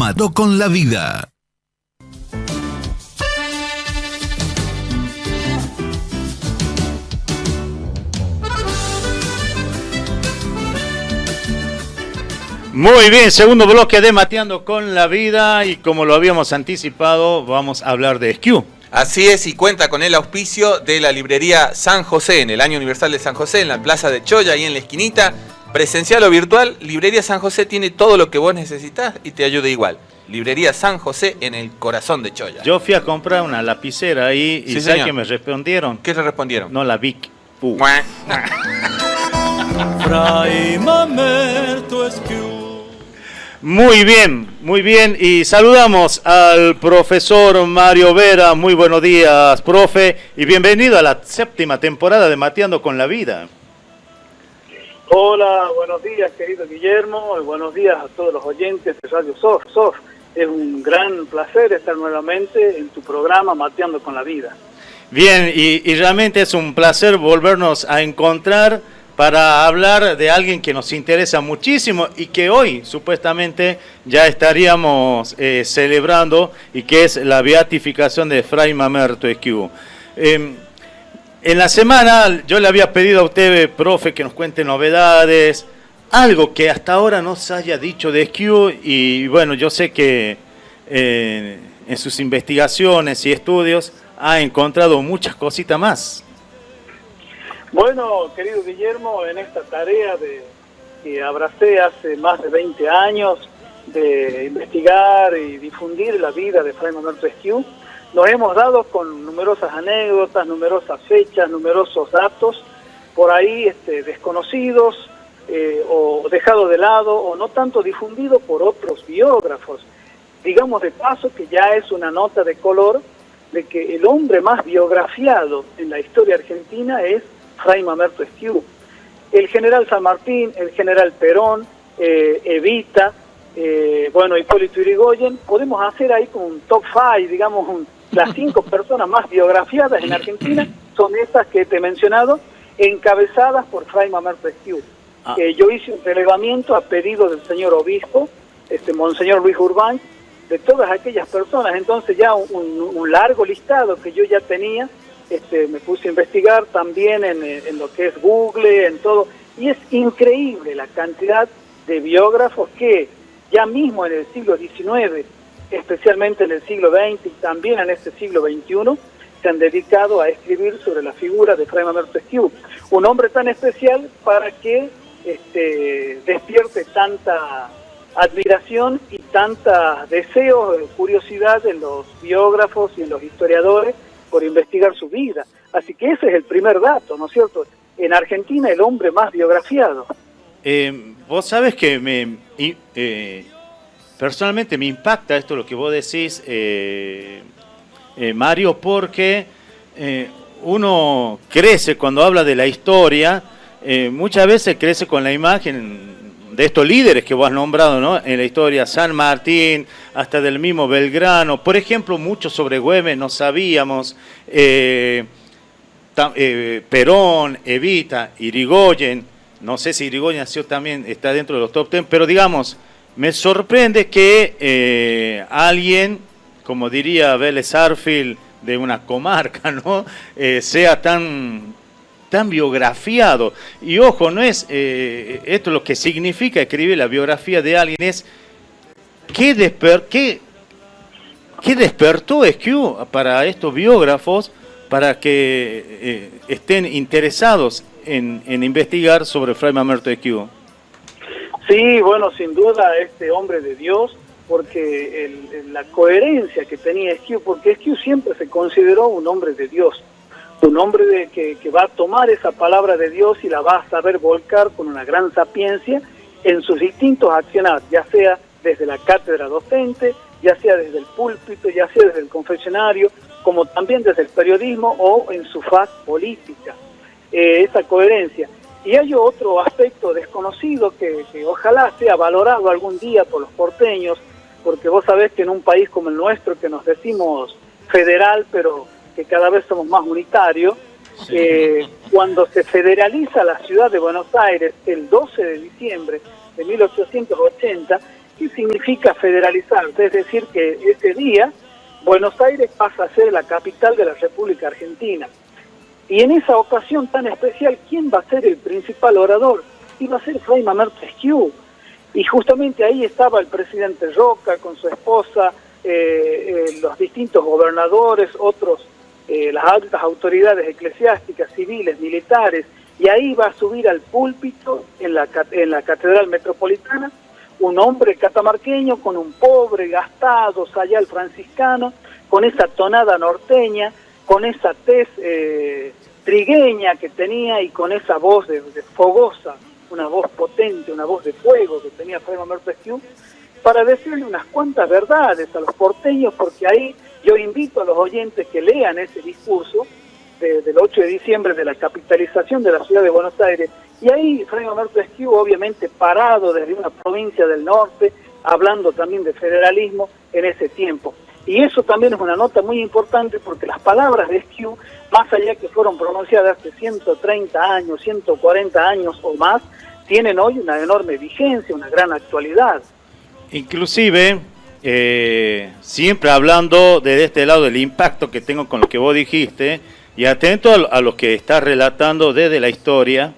Mató con la vida. Muy bien, segundo bloque de Mateando con la Vida y como lo habíamos anticipado, vamos a hablar de Esquí. Así es, y cuenta con el auspicio de la librería San José, en el Año Universal de San José, en la Plaza de Choya, ahí en la esquinita. Presencial o virtual, Librería San José tiene todo lo que vos necesitas y te ayuda igual. Librería San José en el corazón de Choya. Yo fui a comprar una lapicera ahí y ¿sabes qué me respondieron? ¿Qué le respondieron? No, la Vic. Fray Mamerto Esquiú. Muy bien. Y saludamos al profesor Mario Vera. Muy buenos días, profe. Y bienvenido a la 7ª temporada de Mateando con la Vida. Hola, buenos días, querido Guillermo. Y buenos días a todos los oyentes de Radio SOF. Es un gran placer estar nuevamente en tu programa Mateando con la Vida. Bien, y realmente es un placer volvernos a encontrar para hablar de alguien que nos interesa muchísimo y que hoy supuestamente ya estaríamos celebrando, y que es la beatificación de Fray Mamerto Esquiú. En la semana yo le había pedido a usted, profe, que nos cuente novedades, algo que hasta ahora no se haya dicho de Esquiú, y bueno, yo sé que en sus investigaciones y estudios ha encontrado muchas cositas más. Bueno, querido Guillermo, en esta tarea que abracé hace más de 20 años de investigar y difundir la vida de Fray Mamerto Esquiú, nos hemos dado con numerosas anécdotas, numerosas fechas, numerosos datos por ahí desconocidos o dejados de lado o no tanto difundidos por otros biógrafos. Digamos de paso que ya es una nota de color de que el hombre más biografiado en la historia argentina es Fray Mamerto Esquiú. El general San Martín, el general Perón, Evita, Hipólito Yrigoyen, podemos hacer ahí con un top 5, digamos, las 5 personas más biografiadas en Argentina son estas que te he mencionado, encabezadas por Fray Mamerto Esquiú. Yo hice un relevamiento a pedido del señor obispo, Monseñor Luis Urbán, de todas aquellas personas. Entonces ya un largo listado que yo ya tenía, me puse a investigar también en lo que es Google, en todo, y es increíble la cantidad de biógrafos que ya mismo en el siglo XIX, especialmente en el siglo XX y también en este siglo XXI, se han dedicado a escribir sobre la figura de Fray Mamerto Esquiú, un hombre tan especial para que despierte tanta admiración y tanta deseo, curiosidad en los biógrafos y en los historiadores por investigar su vida. Así que ese es el primer dato, ¿no es cierto? En Argentina el hombre más biografiado. Vos sabés que personalmente me impacta esto lo que vos decís, Mario, porque uno crece cuando habla de la historia, muchas veces crece con la imagen de estos líderes que vos has nombrado, ¿no? En la historia, San Martín, hasta del mismo Belgrano. Por ejemplo, mucho sobre Güemes no sabíamos. Perón, Evita, Yrigoyen. No sé si Yrigoyen también está dentro de los top 10, pero digamos, me sorprende que alguien, como diría Vélez Arfield, de una comarca, ¿no? Sea tan biografiado. Y ojo, no es esto lo que significa escribir la biografía de alguien, es ¿qué despertó Esquiú para estos biógrafos para que estén interesados en investigar sobre Fray Mamerto Esquiú? Sí, bueno, sin duda este hombre de Dios, porque la coherencia que tenía Esquiú, porque Esquiú siempre se consideró un hombre de Dios, un hombre que va a tomar esa palabra de Dios y la va a saber volcar con una gran sapiencia en sus distintos accionar, ya sea desde la cátedra docente, ya sea desde el púlpito, ya sea desde el confesionario, como también desde el periodismo o en su faz política. Esa coherencia. Y hay otro aspecto desconocido que ojalá sea valorado algún día por los porteños, porque vos sabés que en un país como el nuestro, que nos decimos federal, pero que cada vez somos más unitarios, cuando se federaliza la ciudad de Buenos Aires el 12 de diciembre de 1880, ¿qué significa federalizarse? Es decir, que ese día Buenos Aires pasa a ser la capital de la República Argentina. Y en esa ocasión tan especial, ¿quién va a ser el principal orador? Iba a ser Fray Mamerto Esquiú. Y justamente ahí estaba el presidente Roca con su esposa, los distintos gobernadores, otros, las altas autoridades eclesiásticas, civiles, militares, y ahí va a subir al púlpito en la Catedral Metropolitana un hombre catamarqueño con un pobre, gastado, sayal franciscano, con esa tonada norteña, con esa tez trigueña que tenía y con esa voz de fogosa, una voz potente, una voz de fuego que tenía Fray Mamerto Esquiú, para decirle unas cuantas verdades a los porteños, porque ahí yo invito a los oyentes que lean ese discurso del 8 de diciembre de la capitalización de la ciudad de Buenos Aires, y ahí Fray Mamerto Esquiú, obviamente parado desde una provincia del norte, hablando también de federalismo en ese tiempo. Y eso también es una nota muy importante porque las palabras de Esquiú, más allá que fueron pronunciadas hace 130 años, 140 años o más, tienen hoy una enorme vigencia, una gran actualidad. Inclusive, siempre hablando desde este lado del impacto que tengo con lo que vos dijiste, y atento a lo que estás relatando desde la historia,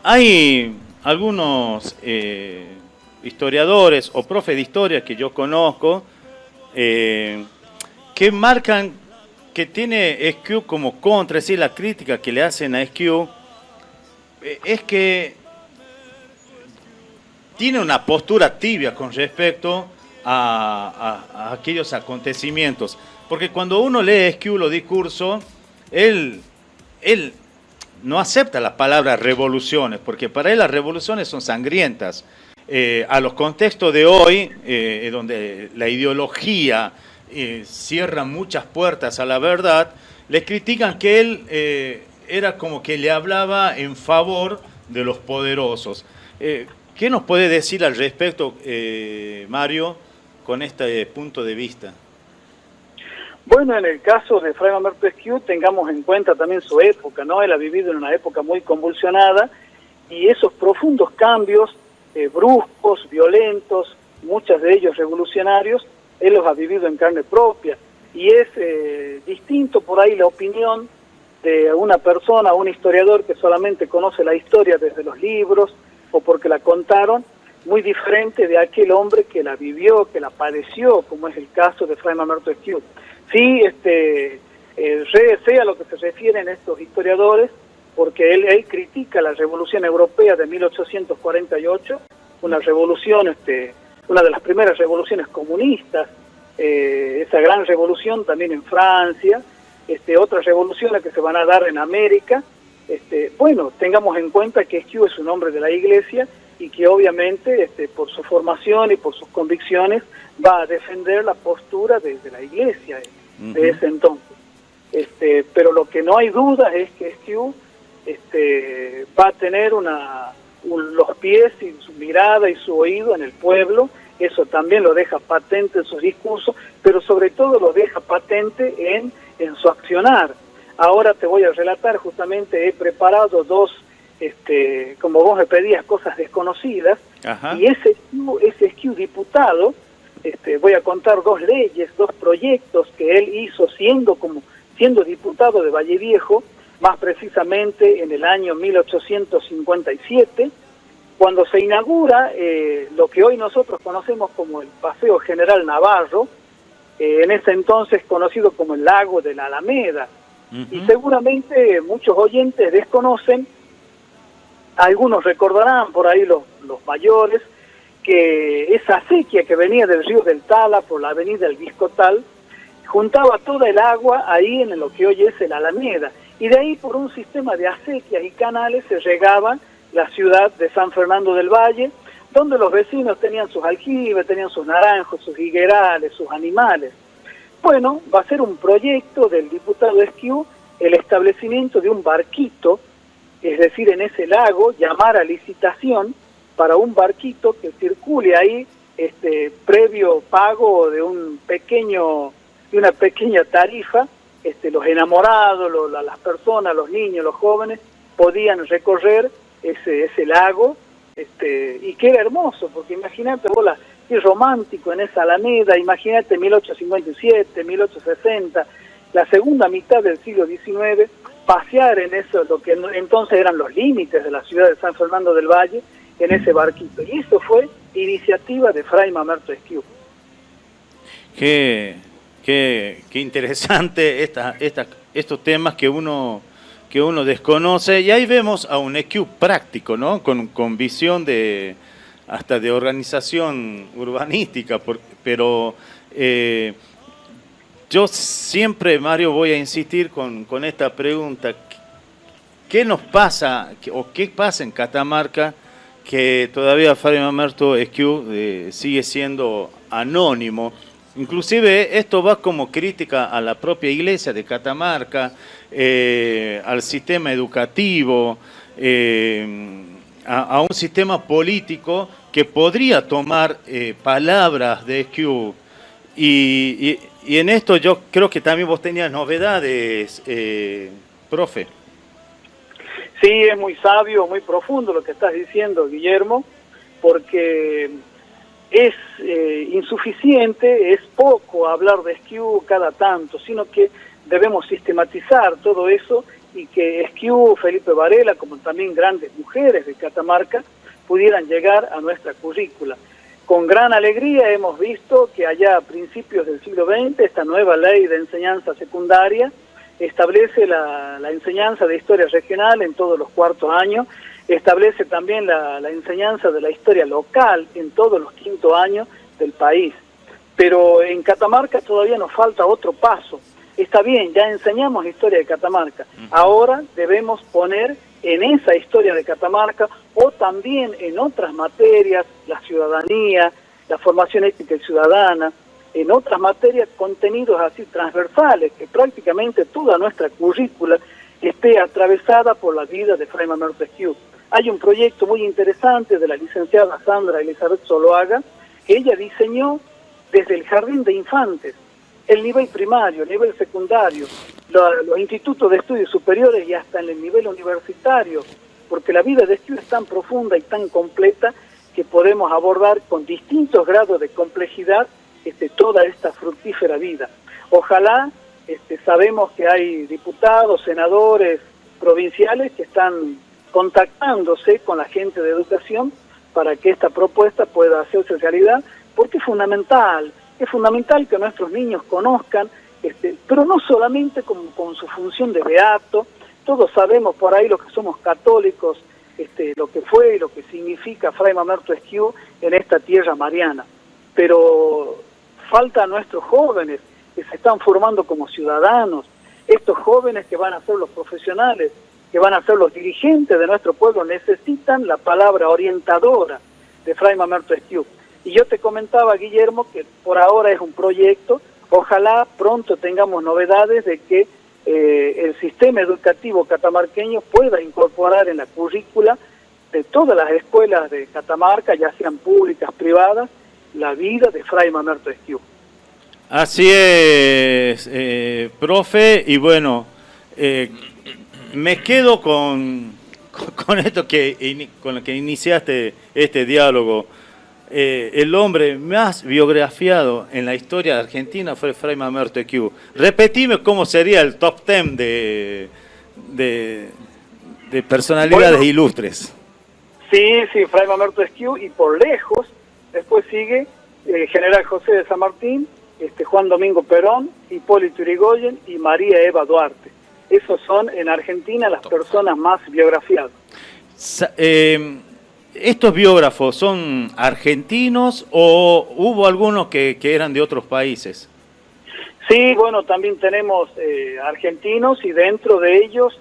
hay algunos historiadores o profes de historia que yo conozco que marcan que tiene Esquiú como contra, es decir, la crítica que le hacen a Esquiú es que tiene una postura tibia con respecto a aquellos acontecimientos, porque cuando uno lee Esquiú los discursos, él no acepta la palabra revoluciones, porque para él las revoluciones son sangrientas. A los contextos de hoy, donde la ideología cierra muchas puertas a la verdad, le critican que él era como que le hablaba en favor de los poderosos. ¿Qué nos puede decir al respecto, Mario, con este punto de vista? Bueno, en el caso de Fray Mamerto Esquiú, tengamos en cuenta también su época, ¿no? Él ha vivido en una época muy convulsionada y esos profundos cambios bruscos, violentos, muchos de ellos revolucionarios, él los ha vivido en carne propia. Y es distinto por ahí la opinión de una persona, un historiador que solamente conoce la historia desde los libros o porque la contaron, muy diferente de aquel hombre que la vivió, que la padeció, como es el caso de Fray Mamerto Esquiú. Sí, sé a lo que se refieren estos historiadores, porque él critica la Revolución Europea de 1848, una revolución, una de las primeras revoluciones comunistas, esa gran revolución también en Francia, otras revoluciones que se van a dar en América. Bueno, tengamos en cuenta que Esquiú es un hombre de la Iglesia y que obviamente por su formación y por sus convicciones va a defender la postura de la Iglesia de ese entonces. Pero lo que no hay duda es que Esquiú va a tener los pies y su mirada y su oído en el pueblo. Eso también lo deja patente en sus discursos, pero sobre todo lo deja patente en su accionar. Ahora te voy a relatar, justamente he preparado dos, como vos me pedías, cosas desconocidas. Ajá. Y ese Esquiú diputado, voy a contar dos leyes, dos proyectos que él hizo siendo diputado de Valle Viejo, más precisamente en el año 1857, cuando se inaugura lo que hoy nosotros conocemos como el Paseo General Navarro, en ese entonces conocido como el Lago de la Alameda. Y seguramente muchos oyentes desconocen, algunos recordarán por ahí los mayores, que esa acequia que venía del río del Tala por la avenida El Biscotal, juntaba toda el agua ahí en lo que hoy es el Alameda, y de ahí por un sistema de acequias y canales se regaba la ciudad de San Fernando del Valle, donde los vecinos tenían sus aljibes, tenían sus naranjos, sus higuerales, sus animales. Bueno, va a ser un proyecto del diputado Esquiú el establecimiento de un barquito, es decir, en ese lago, llamar a licitación para un barquito que circule ahí, previo pago de una pequeña tarifa. Los enamorados, las personas, los niños, los jóvenes podían recorrer ese lago, y que era hermoso, porque imagínate vos qué romántico en esa alameda, imagínate 1857, 1860, la segunda mitad del siglo XIX, pasear en eso, lo que entonces eran los límites de la ciudad de San Fernando del Valle, en ese barquito. Y eso fue iniciativa de Fray Mamerto Esquiú. Qué interesante estos temas que uno desconoce, y ahí vemos a un Esquiú práctico, ¿no? Con visión hasta de organización urbanística, pero yo siempre, Mario, voy a insistir con esta pregunta: ¿qué nos pasa o qué pasa en Catamarca que todavía Fray Mamerto Esquiú sigue siendo anónimo? Inclusive esto va como crítica a la propia iglesia de Catamarca, al sistema educativo, a un sistema político que podría tomar palabras de Esquiú. Y en esto yo creo que también vos tenías novedades, profe. Sí, es muy sabio, muy profundo lo que estás diciendo, Guillermo, porque es insuficiente, es poco hablar de Esquiú cada tanto, sino que debemos sistematizar todo eso y que Esquiú, Felipe Varela, como también grandes mujeres de Catamarca, pudieran llegar a nuestra currícula. Con gran alegría hemos visto que allá a principios del siglo XX esta nueva ley de enseñanza secundaria establece la enseñanza de historia regional en todos los cuartos años, establece también la enseñanza de la historia local en todos los quintos años del país. Pero en Catamarca todavía nos falta otro paso. Está bien, ya enseñamos historia de Catamarca, ahora debemos poner en esa historia de Catamarca o también en otras materias, la ciudadanía, la formación ética y ciudadana, en otras materias contenidos así transversales, que prácticamente toda nuestra currícula esté atravesada por la vida de Fray Mamerto Esquiú. Hay un proyecto muy interesante de la licenciada Sandra Elizabeth Zoloaga, que ella diseñó desde el jardín de infantes, el nivel primario, el nivel secundario, los institutos de estudios superiores y hasta en el nivel universitario, porque la vida de Esquiú es tan profunda y tan completa que podemos abordar con distintos grados de complejidad toda esta fructífera vida. Ojalá, sabemos que hay diputados, senadores provinciales que están contactándose con la gente de educación para que esta propuesta pueda hacerse realidad, porque es fundamental que nuestros niños conozcan, pero no solamente con su función de beato. Todos sabemos por ahí, los que somos católicos, lo que fue y lo que significa Fray Mamerto Esquiú en esta tierra mariana, pero falta a nuestros jóvenes que se están formando como ciudadanos, estos jóvenes que van a ser los profesionales, que van a ser los dirigentes de nuestro pueblo, necesitan la palabra orientadora de Fray Mamerto Esquiú. Y yo te comentaba, Guillermo, que por ahora es un proyecto, ojalá pronto tengamos novedades de que el sistema educativo catamarqueño pueda incorporar en la currícula de todas las escuelas de Catamarca, ya sean públicas, privadas, la vida de Fray Mamerto Esquiú. Así es, profe, y bueno, me quedo con esto con lo que iniciaste este diálogo. El hombre más biografiado en la historia de Argentina fue Fray Mamerto Esquiú. Repetime cómo sería el top 10 de personalidades ilustres. Sí, Fray Mamerto Esquiú, y por lejos, después sigue General José de San Martín, Juan Domingo Perón, Hipólito Yrigoyen y María Eva Duarte. Esos son en Argentina las personas más biografiadas. ¿Estos biógrafos son argentinos o hubo algunos que eran de otros países? Sí, bueno, también tenemos argentinos y dentro de ellos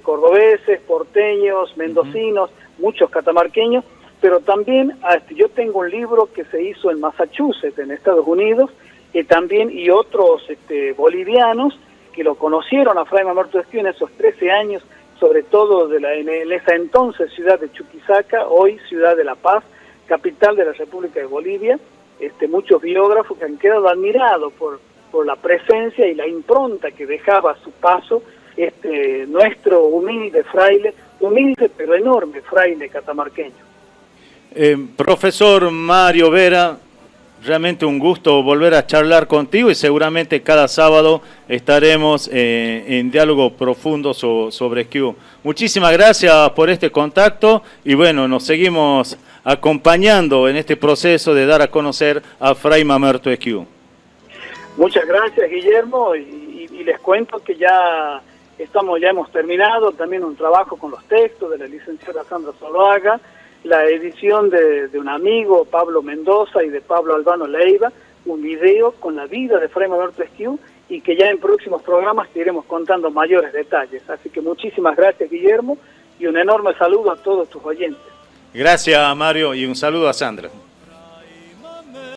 cordobeses, porteños, mendocinos, muchos catamarqueños, pero también yo tengo un libro que se hizo en Massachusetts, en Estados Unidos, también y otros bolivianos que lo conocieron a Fray Mamerto Esquiú en esos 13 años, sobre todo en esa entonces ciudad de Chuquisaca, hoy ciudad de La Paz, capital de la República de Bolivia. Muchos biógrafos que han quedado admirados por la presencia y la impronta que dejaba a su paso nuestro humilde fraile, humilde pero enorme fraile catamarqueño. Profesor Mario Vera, realmente un gusto volver a charlar contigo y seguramente cada sábado estaremos en diálogo profundo sobre esquí. Muchísimas gracias por este contacto y bueno, nos seguimos acompañando en este proceso de dar a conocer a Fray Mamerto Esquí. Muchas gracias, Guillermo, y les cuento que ya hemos terminado también un trabajo con los textos de la licenciada Sandra Zuluaga, la edición de un amigo, Pablo Mendoza, y de Pablo Albano Leiva, un video con la vida de Fray Mamerto Esquí, y que ya en próximos programas te iremos contando mayores detalles. Así que muchísimas gracias, Guillermo, y un enorme saludo a todos tus oyentes. Gracias, Mario, y un saludo a Sandra.